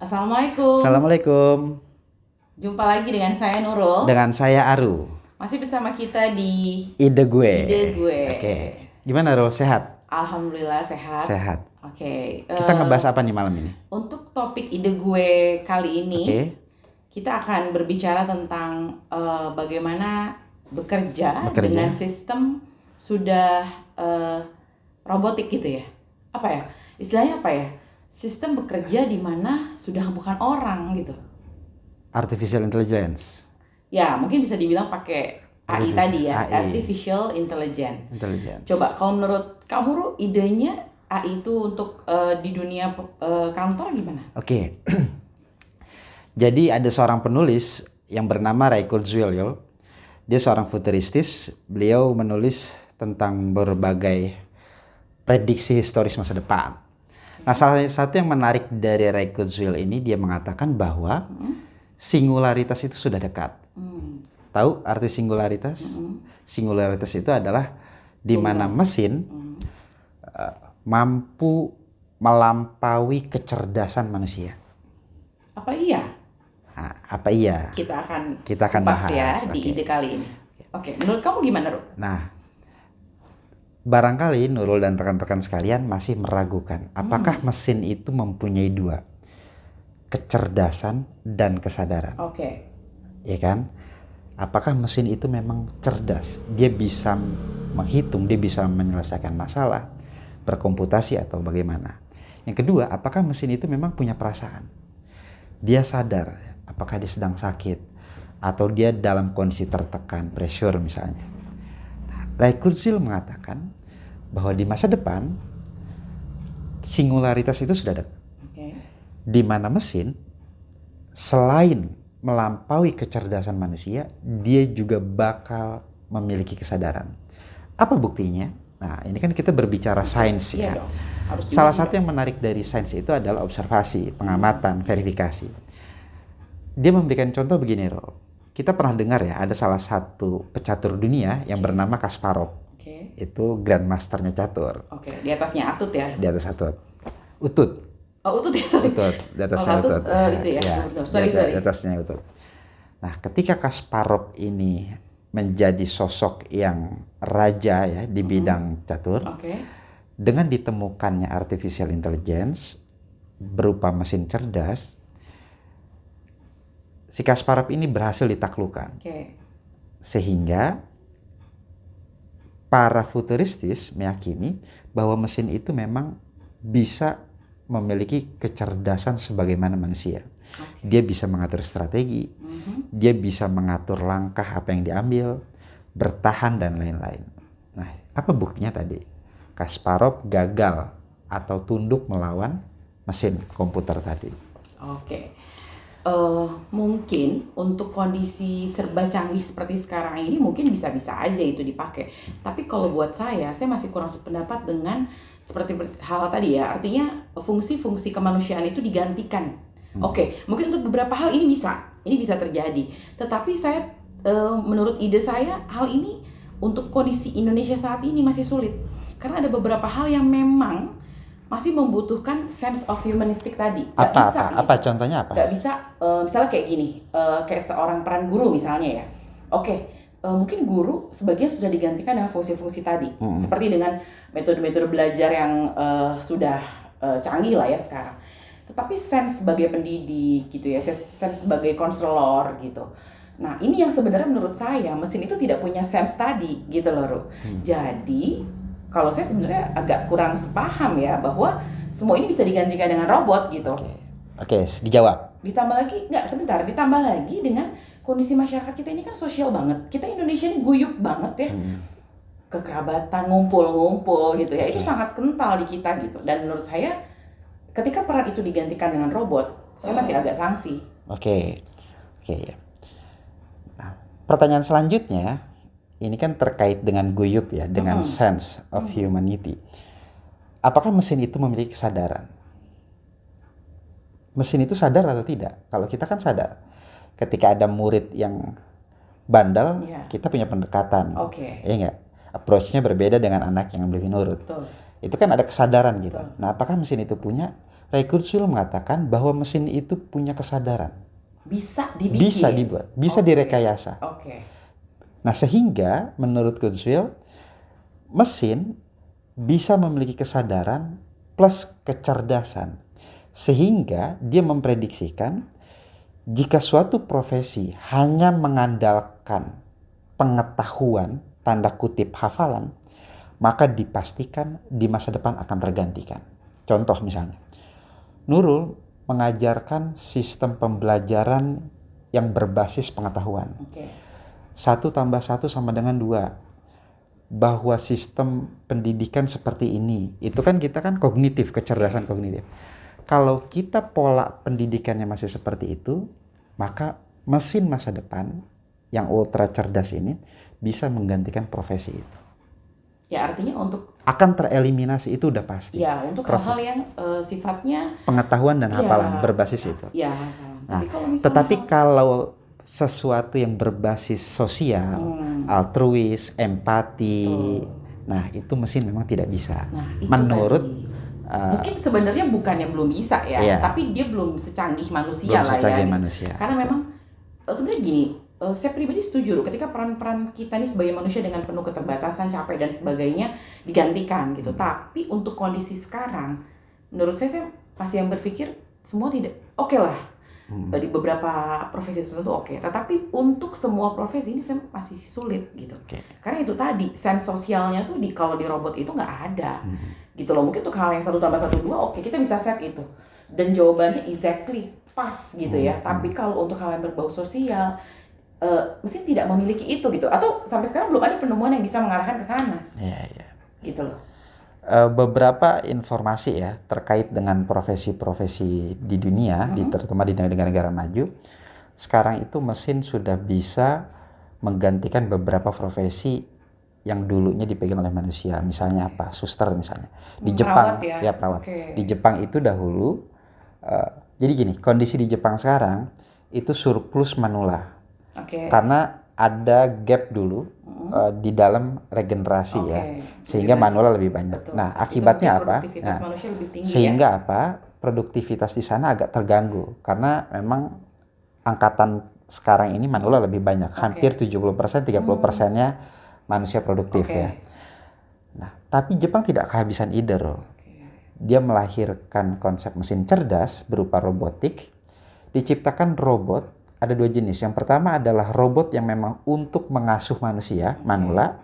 Assalamualaikum. Assalamualaikum. Jumpa lagi dengan saya Nurul. Dengan saya Aru. Masih bersama kita di Ide gue. Ide Gue. Oke. Gimana Rul? Sehat? Alhamdulillah sehat. Sehat. Oke. Kita ngebahas apa nih malam ini? Untuk topik Ide Gue kali ini, Oke. kita akan berbicara tentang bagaimana bekerja dengan sistem sudah robotik gitu ya. Apa ya? Istilahnya apa ya? Sistem bekerja di mana sudah bukan orang gitu. Artificial Intelligence. Ya, mungkin bisa dibilang pakai AI tadi ya, AI. Artificial Intelligence. Coba kalau menurut kamu Ru, idenya AI itu untuk di dunia kantor gimana? Oke. Jadi ada seorang penulis yang bernama Ray Kurzweil. Dia seorang futuristis. Beliau menulis tentang berbagai prediksi historis masa depan. Nah, salah satu yang menarik dari Ray Kurzweil ini, dia mengatakan bahwa singularitas itu sudah dekat. Tahu arti singularitas? Singularitas itu adalah di mana mesin mampu melampaui kecerdasan manusia. Apa iya? Nah, apa iya? Kita akan bahas ya di ide kali ini. Oke, menurut kamu gimana, Ru? Nah, barangkali Nurul dan rekan-rekan sekalian masih meragukan apakah mesin itu mempunyai dua, kecerdasan dan kesadaran. Oke. Ya kan? Apakah mesin itu memang cerdas? Dia bisa menghitung, dia bisa menyelesaikan masalah, berkomputasi atau bagaimana? Yang kedua, apakah mesin itu memang punya perasaan? Dia sadar apakah dia sedang sakit atau dia dalam kondisi tertekan, pressure misalnya. Ray Kurzweil mengatakan bahwa di masa depan singularitas itu sudah ada. Di mana mesin selain melampaui kecerdasan manusia, dia juga bakal memiliki kesadaran. Apa buktinya? Nah, ini kan kita berbicara sains ya. Salah satu yang menarik dari sains itu adalah observasi, pengamatan, verifikasi. Dia memberikan contoh begini, Ro. Kita pernah dengar ya, ada salah satu pecatur dunia yang bernama Kasparov. Itu grandmasternya catur. Di atasnya Atut ya? Di atas Atut. Utut. Oh, Utut ya, sorry. Utut, di atasnya Utut. Itu ya, sorry. Di atasnya Utut. Nah, ketika Kasparov ini menjadi sosok yang raja ya di bidang catur, dengan ditemukannya artificial intelligence berupa mesin cerdas, si Kasparov ini berhasil ditaklukkan. Sehingga para futuristis meyakini bahwa mesin itu memang bisa memiliki kecerdasan sebagaimana manusia. Dia bisa mengatur strategi, dia bisa mengatur langkah apa yang diambil, bertahan dan lain-lain. Nah, apa buktinya tadi? Kasparov gagal atau tunduk melawan mesin komputer tadi. Mungkin untuk kondisi serba canggih seperti sekarang ini mungkin bisa-bisa aja itu dipakai. Tapi kalau buat saya masih kurang sependapat dengan seperti hal tadi ya. Artinya fungsi-fungsi kemanusiaan itu digantikan. Mungkin untuk beberapa hal ini bisa terjadi. Tetapi saya menurut ide saya hal ini untuk kondisi Indonesia saat ini masih sulit. Karena ada beberapa hal yang memang masih membutuhkan sense of humanistic tadi. Apa contohnya apa? Gak bisa, misalnya kayak gini, kayak seorang peran guru misalnya ya. Mungkin guru sebagian sudah digantikan dengan fungsi-fungsi tadi. Seperti dengan metode-metode belajar yang sudah canggih lah ya sekarang. Tetapi sense sebagai pendidik gitu ya, sense sebagai konselor gitu. Nah, ini yang sebenarnya menurut saya mesin itu tidak punya sense tadi gitu loh, Ru. Jadi kalau saya sebenarnya agak kurang sepaham ya bahwa semua ini bisa digantikan dengan robot gitu. Oke, dijawab. Ditambah lagi dengan kondisi masyarakat kita ini kan sosial banget. Kita Indonesia ini guyup banget ya. Kekerabatan, ngumpul-ngumpul gitu ya. Itu sangat kental di kita gitu. Dan menurut saya ketika peran itu digantikan dengan robot, saya masih agak sangsi. Oke ya. Nah, pertanyaan selanjutnya, ini kan terkait dengan guyup ya, dengan sense of humanity. Apakah mesin itu memiliki kesadaran? Mesin itu sadar atau tidak? Kalau kita kan sadar. Ketika ada murid yang bandel, kita punya pendekatan. Ya enggak? Approach-nya berbeda dengan anak yang lebih nurut. Itu kan ada kesadaran gitu. Nah, apakah mesin itu punya? Ray Kurzweil mengatakan bahwa mesin itu punya kesadaran. Bisa dibikin. Bisa dibuat, bisa direkayasa. Nah, sehingga menurut Kurzweil, mesin bisa memiliki kesadaran plus kecerdasan. Sehingga dia memprediksikan jika suatu profesi hanya mengandalkan pengetahuan, tanda kutip hafalan, maka dipastikan di masa depan akan tergantikan. Contoh misalnya, Nurul mengajarkan sistem pembelajaran yang berbasis pengetahuan. 1 tambah 1 sama dengan 2. Bahwa sistem pendidikan seperti ini, itu kan kita kan kognitif, kecerdasan kognitif. Kalau kita pola pendidikannya masih seperti itu, maka mesin masa depan yang ultra cerdas ini bisa menggantikan profesi itu. Ya, artinya untuk akan tereliminasi, itu udah pasti. Ya, untuk hal-hal yang sifatnya pengetahuan dan hafalan berbasis itu. Ya, nah, tetapi kalau sesuatu yang berbasis sosial, altruis, empati, nah itu mesin memang tidak bisa. Nah, itu menurut mungkin sebenarnya bukannya belum bisa ya, tapi dia belum secanggih manusia belum lah secanggih ya. Manusia. Karena memang sebenarnya gini, saya pribadi setuju loh ketika peran-peran kita nih sebagai manusia dengan penuh keterbatasan, capek dan sebagainya digantikan gitu. Tapi untuk kondisi sekarang, menurut saya masih yang berpikir semua tidak oke lah. Di beberapa profesi tertentu oke. Tetapi untuk semua profesi ini saya masih sulit gitu. Karena itu tadi sense sosialnya tuh kalau di robot itu nggak ada. Gitu loh. Mungkin untuk hal yang 1 tambah 1 2 oke, kita bisa set itu. Dan jawabannya exactly pas gitu ya. Tapi kalau untuk hal yang berbau sosial, mesin tidak memiliki itu gitu. Atau sampai sekarang belum ada penemuan yang bisa mengarahkan ke sana. Iya. Gitu loh. Beberapa informasi ya terkait dengan profesi-profesi di dunia, terutama di negara-negara maju. Sekarang itu mesin sudah bisa menggantikan beberapa profesi yang dulunya dipegang oleh manusia. Misalnya apa? Suster misalnya. Di Jepang, perawat. Di Jepang itu dahulu, jadi gini, kondisi di Jepang sekarang itu surplus manula. Karena ada gap dulu di dalam regenerasi ya, sehingga manula lebih banyak. Betul. Nah, akibatnya apa? Produktivitas manusia lebih tinggi sehingga apa? Produktivitas di sana agak terganggu karena memang angkatan sekarang ini manula lebih banyak, hampir 70%, 30%-nya manusia produktif ya. Nah, tapi Jepang tidak kehabisan ide loh. Dia melahirkan konsep mesin cerdas berupa robotik, diciptakan robot. Ada 2 jenis. Yang pertama adalah robot yang memang untuk mengasuh manusia, manula,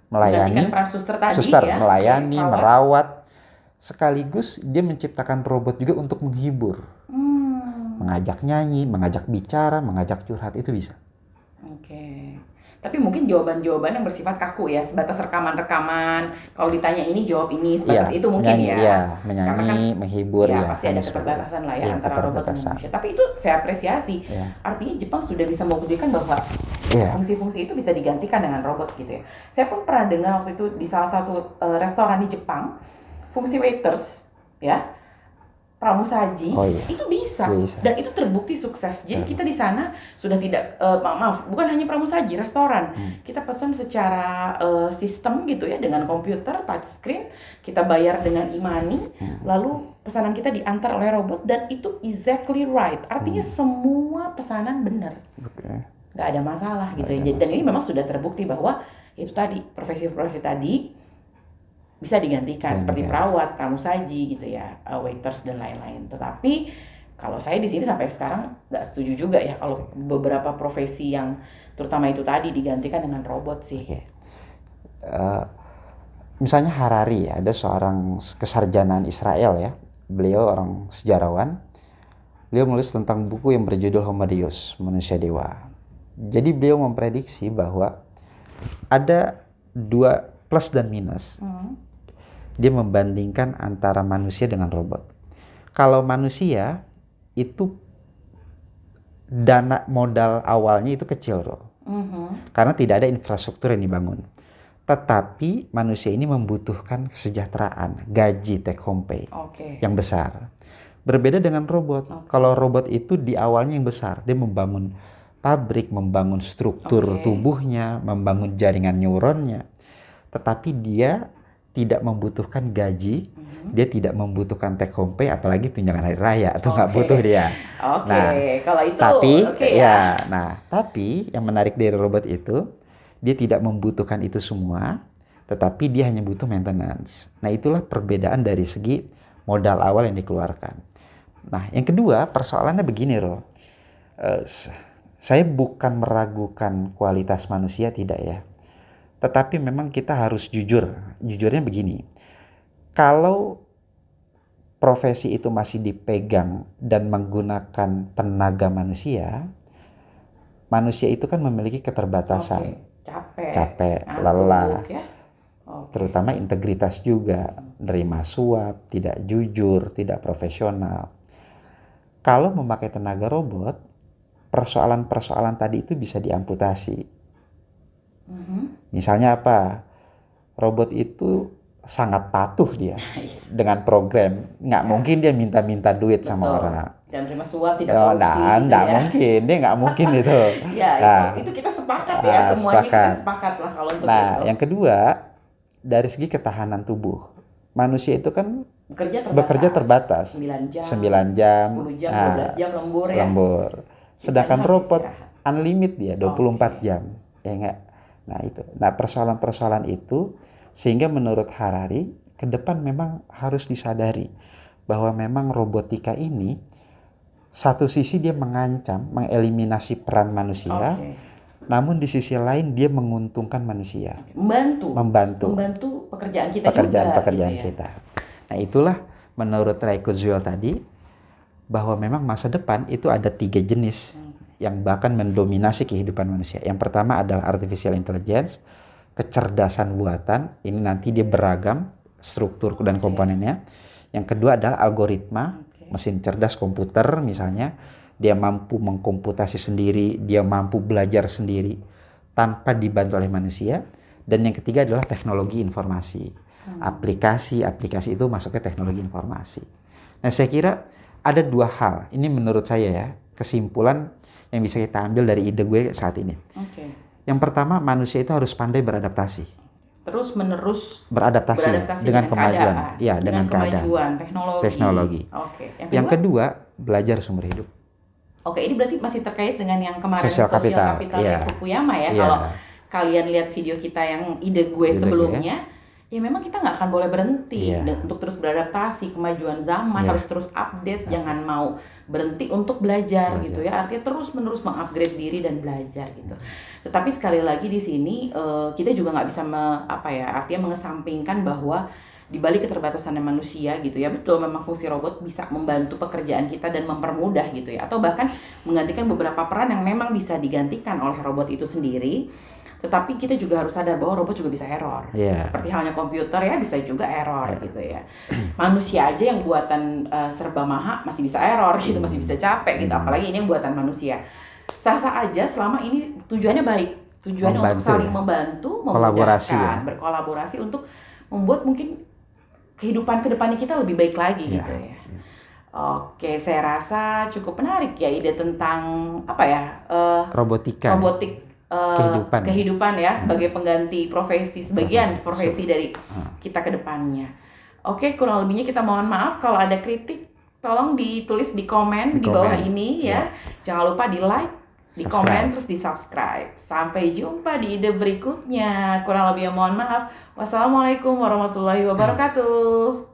melayani, suster ya, melayani, merawat. Sekaligus dia menciptakan robot juga untuk menghibur, mengajak nyanyi, mengajak bicara, mengajak curhat, itu bisa. Tapi mungkin jawaban-jawaban yang bersifat kaku ya, sebatas rekaman-rekaman. Kalau ditanya ini jawab ini, sebatas itu mungkin menyanyi, menghibur ya. Pasti ada keterbatasan lah ya antara robot dan manusia. Tapi itu saya apresiasi. Artinya Jepang sudah bisa membuktikan bahwa fungsi-fungsi itu bisa digantikan dengan robot gitu ya. Saya pun pernah dengar waktu itu di salah satu restoran di Jepang, fungsi waiters ya, pramusaji itu bisa dan itu terbukti sukses. Jadi kita di sana sudah tidak bukan hanya pramusaji, restoran. Kita pesan secara sistem gitu ya, dengan komputer touchscreen, kita bayar dengan e-money, lalu pesanan kita diantar oleh robot dan itu exactly right. Artinya semua pesanan benar. Nggak ada masalah gitu ya. Dan ini memang sudah terbukti bahwa itu tadi profesi-profesi tadi bisa digantikan seperti perawat, pramusaji gitu ya, waiters dan lain-lain. Tetapi kalau saya di sini sampai sekarang nggak setuju juga ya kalau beberapa profesi yang terutama itu tadi digantikan dengan robot sih. Misalnya Harari ya, ada seorang kesarjanaan Israel ya, beliau orang sejarawan. Beliau menulis tentang buku yang berjudul Homo Deus, Manusia Dewa. Jadi beliau memprediksi bahwa ada 2 plus dan minus. Dia membandingkan antara manusia dengan robot. Kalau manusia itu dana modal awalnya itu kecil loh. Karena tidak ada infrastruktur yang dibangun. Tetapi manusia ini membutuhkan kesejahteraan, gaji take home pay yang besar. Berbeda dengan robot. Kalau robot itu di awalnya yang besar, dia membangun pabrik, membangun struktur tubuhnya, membangun jaringan neuronnya. Tetapi dia tidak membutuhkan gaji, dia tidak membutuhkan take home pay, apalagi tunjangan hari raya, itu nggak butuh dia. Oke, Nah, kalau itu tapi oke ya. tapi yang menarik dari robot itu, dia tidak membutuhkan itu semua, tetapi dia hanya butuh maintenance. Nah, itulah perbedaan dari segi modal awal yang dikeluarkan. Nah, yang kedua persoalannya begini, Ro. Saya bukan meragukan kualitas manusia, tidak ya. Tetapi memang kita harus jujur. Jujurnya begini, kalau profesi itu masih dipegang dan menggunakan tenaga manusia, manusia itu kan memiliki keterbatasan. Capek, lelah, ya? terutama integritas juga, nerima suap, tidak jujur, tidak profesional. Kalau memakai tenaga robot, persoalan-persoalan tadi itu bisa diamputasi. Misalnya apa? Robot itu sangat patuh dia dengan program. Nggak mungkin dia minta-minta duit sama orang. Dan terima suap, tidak korupsi gitu nggak ya. mungkin, dia nggak mungkin itu. Itu kita sepakat ya, semuanya kita sepakat lah kalau untuk itu. Yang kedua, dari segi ketahanan tubuh. Manusia itu kan bekerja terbatas. 9 jam, 9 jam, 10 jam, 12 jam lembur ya. Sedangkan robot unlimited dia 24 jam. Ya enggak? Nah, itu. Nah, persoalan-persoalan itu sehingga menurut Harari ke depan memang harus disadari bahwa memang robotika ini satu sisi dia mengancam, mengeliminasi peran manusia, namun di sisi lain dia menguntungkan manusia. Membantu pekerjaan kita kita. Nah, itulah menurut Ray Kurzweil tadi bahwa memang masa depan itu ada 3 jenis yang bahkan mendominasi kehidupan manusia. Yang pertama adalah artificial intelligence, kecerdasan buatan. Ini nanti dia beragam struktur dan komponennya. Yang kedua adalah algoritma, mesin cerdas komputer misalnya. Dia mampu mengkomputasi sendiri, dia mampu belajar sendiri tanpa dibantu oleh manusia. Dan yang ketiga adalah teknologi informasi. Aplikasi itu masuknya teknologi informasi. Nah, saya kira ada 2 hal. Ini menurut saya ya, kesimpulan yang bisa kita ambil dari ide gue saat ini. Yang pertama, manusia itu harus pandai beradaptasi. Terus menerus beradaptasi dengan kemajuan. Ya, dengan kemajuan teknologi. Yang kedua, belajar sumber hidup. Ini berarti masih terkait dengan yang kemarin Social capital Fukuyama ya. Kalau kalian lihat video kita yang ide gue sebelumnya, ya memang kita nggak akan boleh berhenti untuk terus beradaptasi kemajuan zaman, harus terus update, jangan mau berhenti untuk belajar gitu ya. Artinya terus menerus mengupgrade diri dan belajar gitu. Tetapi sekali lagi di sini kita juga nggak bisa artinya mengesampingkan bahwa di balik keterbatasan manusia gitu ya, betul memang fungsi robot bisa membantu pekerjaan kita dan mempermudah gitu ya, atau bahkan menggantikan beberapa peran yang memang bisa digantikan oleh robot itu sendiri. Tetapi kita juga harus sadar bahwa robot juga bisa error. Seperti halnya komputer ya, bisa juga error gitu ya. Manusia aja yang buatan serba maha masih bisa error gitu, masih bisa capek gitu. Apalagi ini yang buatan manusia. Sah-sah aja selama ini tujuannya baik. Tujuannya untuk saling membantu, memudahkan, berkolaborasi untuk membuat mungkin kehidupan kedepannya kita lebih baik lagi gitu ya. Oke, saya rasa cukup menarik ya ide tentang robotik kehidupan ya, sebagai pengganti profesi, sebagian profesi dari kita ke depannya. Oke, kurang lebihnya kita mohon maaf. Kalau ada kritik, tolong ditulis di komen di bawah ini ya. Jangan lupa di like, di komen, terus di subscribe. Sampai jumpa di ide berikutnya. Kurang lebihnya mohon maaf. Wassalamualaikum warahmatullahi wabarakatuh.